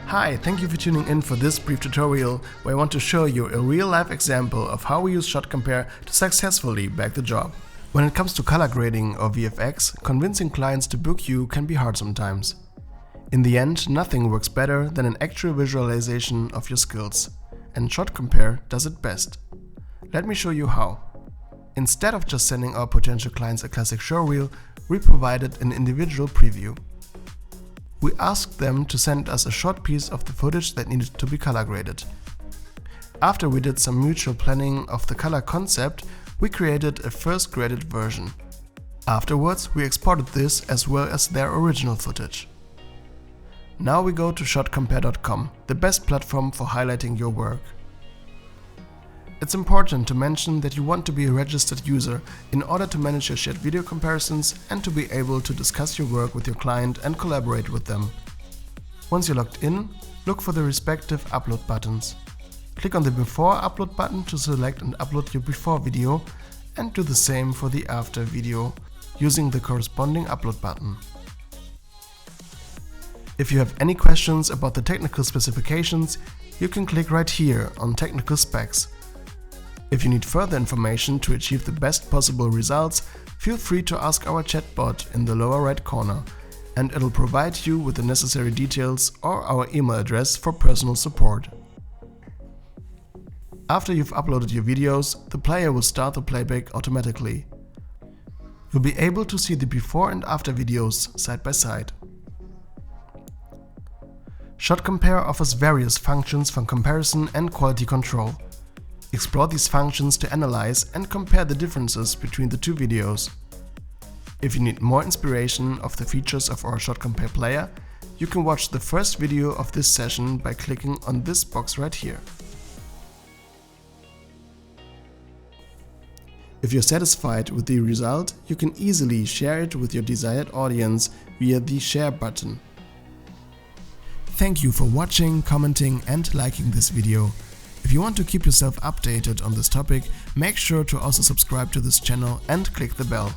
Hi, thank you for tuning in for this brief tutorial where I want to show you a real-life example of how we use ShotCompare to successfully bag the job. When it comes to color grading or VFX, convincing clients to book you can be hard sometimes. In the end, nothing works better than an actual visualization of your skills, and ShotCompare does it best. Let me show you how. Instead of just sending our potential clients a classic showreel, we provided an individual preview. We asked them to send us a short piece of the footage that needed to be color graded. After we did some mutual planning of the color concept, we created a first graded version. Afterwards, we exported this as well as their original footage. Now we go to ShotCompare.com, the best platform for highlighting your work. It's important to mention that you want to be a registered user in order to manage your shared video comparisons and to be able to discuss your work with your client and collaborate with them. Once you're logged in, look for the respective upload buttons. Click on the before upload button to select and upload your before video, and do the same for the after video using the corresponding upload button. If you have any questions about the technical specifications, you can click right here on Technical Specs. If you need further information to achieve the best possible results, feel free to ask our chatbot in the lower right corner, and it'll provide you with the necessary details or our email address for personal support. After you've uploaded your videos, the player will start the playback automatically. You'll be able to see the before and after videos side by side. ShotCompare offers various functions for comparison and quality control. Explore these functions to analyze and compare the differences between the two videos. If you need more inspiration of the features of our ShotCompare player, you can watch the first video of this session by clicking on this box right here. If you're satisfied with the result, you can easily share it with your desired audience via the share button. Thank you for watching, commenting and liking this video. If you want to keep yourself updated on this topic, make sure to also subscribe to this channel and click the bell.